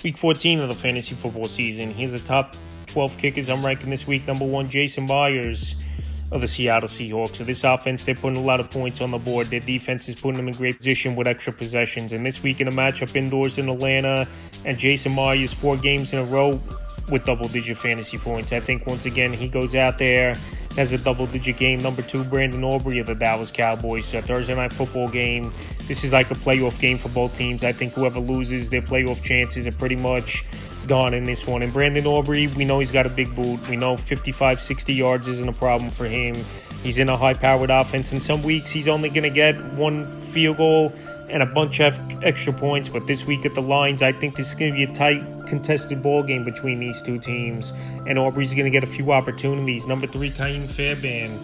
Week 14 of the fantasy football season. Here's the top 12 kickers I'm ranking this week. Number 1, Jason Myers of the Seattle Seahawks. So this offense, they're putting a lot of points on the board. Their defense is putting them in great position with extra possessions. And this week in a matchup indoors in Atlanta, and Jason Myers 4 games in a row with double-digit fantasy points. I think once again he goes out there, has a double-digit game. Number 2, Brandon Aubrey of the Dallas Cowboys. So Thursday night football game. This is like a playoff game for both teams. I think whoever loses, their playoff chances are pretty much gone in this one. And Brandon Aubrey, we know he's got a big boot. We know 55, 60 yards isn't a problem for him. He's in a high-powered offense. In some weeks, he's only going to get 1 field goal and a bunch of extra points. But this week at the Lions, I think this is going to be a tight, contested ball game between these two teams. And Aubrey's going to get a few opportunities. Number 3, Ka'im Fairbairn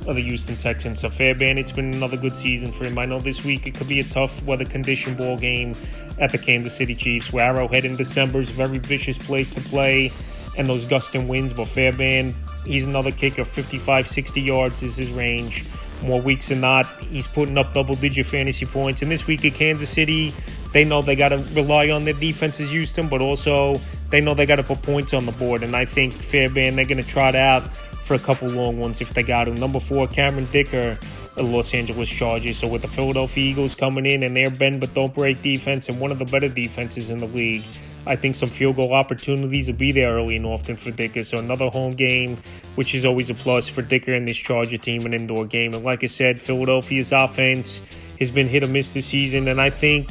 of the Houston Texans. So Fairbairn, it's been another good season for him. I know this week it could be a tough weather condition ball game at the Kansas City Chiefs, where Arrowhead in December is a very vicious place to play, and those gusting winds. But Fairbairn, he's another kicker. 55, 60 yards is his range. More weeks than not, he's putting up double-digit fantasy points. And this week at Kansas City, they know they got to rely on their defense as Houston, but also they know they got to put points on the board. And I think Fairbairn, they're going to trot out for a couple long ones if they got him. Number 4, Cameron Dicker of the Los Angeles Chargers. So with the Philadelphia Eagles coming in and their bend but don't break defense and one of the better defenses in the league, I think some field goal opportunities will be there early and often for Dicker. So another home game, which is always a plus for Dicker and this Charger team, an indoor game. And like I said, Philadelphia's offense has been hit or miss this season, and I think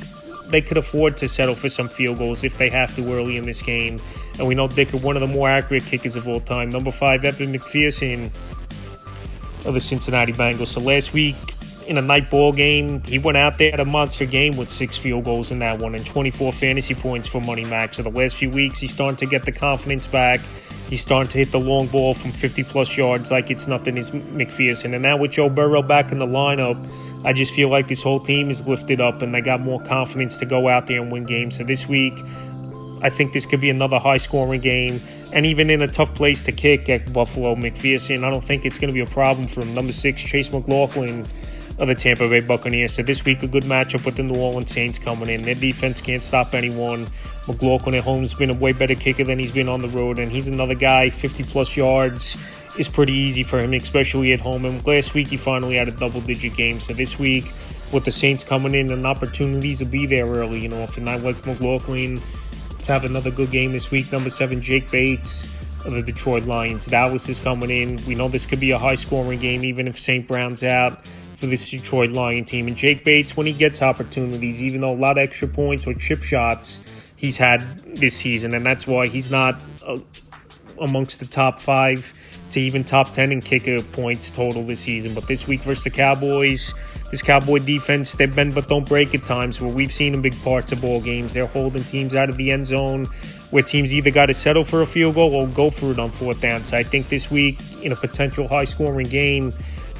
they could afford to settle for some field goals if they have to early in this game. And we know Dicker, one of the more accurate kickers of all time. Number 5, Evan McPherson of the Cincinnati Bengals. So last week in a night ball game, he went out there at a monster game with 6 field goals in that one and 24 fantasy points for Money Mac. So the last few weeks, he's starting to get the confidence back. He's starting to hit the long ball from 50-plus yards like it's nothing is McPherson. And now with Joe Burrow back in the lineup, I just feel like this whole team is lifted up and they got more confidence to go out there and win games. So this week, I think this could be another high-scoring game. And even in a tough place to kick at Buffalo, McPherson, I don't think it's going to be a problem for him. Number 6, Chase McLaughlin of the Tampa Bay Buccaneers. So this week, a good matchup with the New Orleans Saints coming in. Their defense can't stop anyone. McLaughlin at home has been a way better kicker than he's been on the road. And he's another guy, 50-plus yards is pretty easy for him, especially at home. And last week, he finally had a double-digit game. So this week, with the Saints coming in, and opportunities will be there early. You know, if not like McLaughlin to have another good game this week. Number 7, Jake Bates of the Detroit Lions. Dallas is coming in. We know this could be a high-scoring game, even if St. Brown's out for this Detroit Lion team. And Jake Bates, when he gets opportunities, even though a lot of extra points or chip shots he's had this season, and that's why he's not amongst the top 5 to even top 10 in kicker points total this season. But this week versus the Cowboys, this Cowboy defense, they bend but don't break at times, where we've seen in big parts of ball games. They're holding teams out of the end zone, where teams either got to settle for a field goal or go for it on 4th down. So I think this week, in a potential high-scoring game,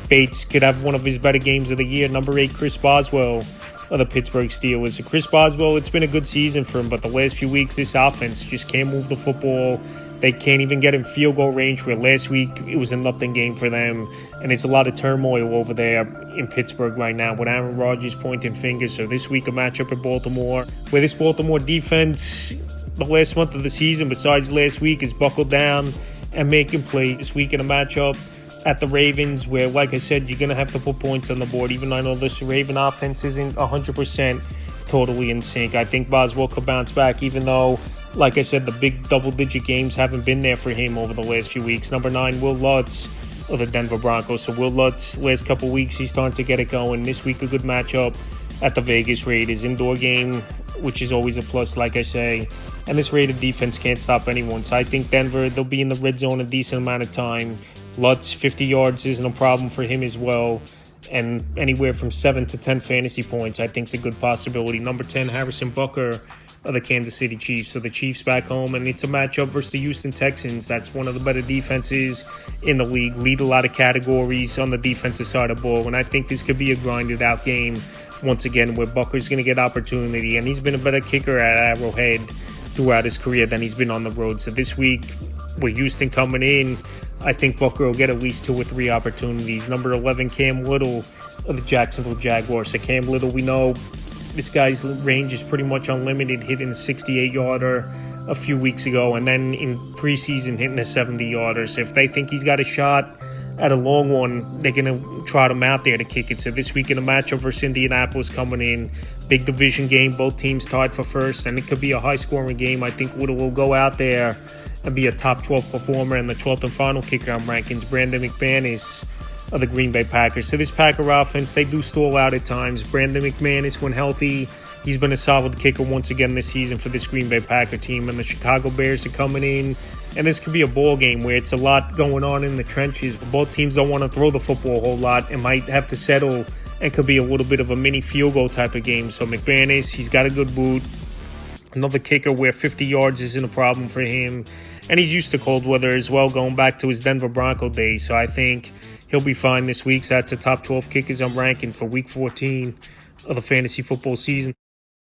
Bates could have one of his better games of the year. Number 8, Chris Boswell of the Pittsburgh Steelers. So Chris Boswell, it's been a good season for him, but the last few weeks, this offense just can't move the football. They can't even get in field goal range, where last week it was a nothing game for them. And it's a lot of turmoil over there in Pittsburgh right now with Aaron Rodgers pointing fingers. So this week a matchup at Baltimore, where this Baltimore defense, the last month of the season, besides last week, is buckled down and making plays. This week in a matchup at the Ravens, where, like I said, you're going to have to put points on the board. Even though I know this Raven offense isn't 100% totally in sync, I think Boswell could bounce back, even though, like I said, the big double-digit games haven't been there for him over the last few weeks. Number 9, Will Lutz of the Denver Broncos. So Will Lutz, last couple weeks, he's starting to get it going. This week, a good matchup at the Vegas Raiders. Indoor game, which is always a plus, like I say. And this Raider defense can't stop anyone. So I think Denver, they'll be in the red zone a decent amount of time. Lutz, 50 yards isn't a problem for him as well. And anywhere from 7 to 10 fantasy points, I think is a good possibility. Number 10, Harrison Butker of the Kansas City Chiefs. So the Chiefs back home, and it's a matchup versus the Houston Texans. That's one of the better defenses in the league. Lead a lot of categories on the defensive side of the ball. And I think this could be a grinded out game once again, where Butker's going to get opportunity. And he's been a better kicker at Arrowhead throughout his career than he's been on the road. So this week, with Houston coming in, I think Butker will get at least 2 or 3 opportunities. Number 11, Cam Little of the Jacksonville Jaguars. So Cam Little, we know This guy's range is pretty much unlimited, hitting a 68-yarder a few weeks ago, and then in preseason hitting a 70-yarder. So if they think he's got a shot at a long one, they're going to trot him out there to kick it. So this week in a matchup versus Indianapolis coming in, big division game, both teams tied for first, and it could be a high-scoring game. I think Wood will go out there and be a top 12 performer, and the 12th and final kicker on rankings, Brandon McManus of the Green Bay Packers. So this Packer offense, they do stall out at times. Brandon McManus, when healthy, he's been a solid kicker once again this season for this Green Bay Packer team. And the Chicago Bears are coming in, and this could be a ball game where it's a lot going on in the trenches. Both teams don't want to throw the football a whole lot and might have to settle, and could be a little bit of a mini field goal type of game. So McManus, he's got a good boot. Another kicker where 50 yards isn't a problem for him. And he's used to cold weather as well, going back to his Denver Bronco days. So I think he'll be fine this week. So that's the top 12 kickers I'm ranking for Week 14 of the fantasy football season.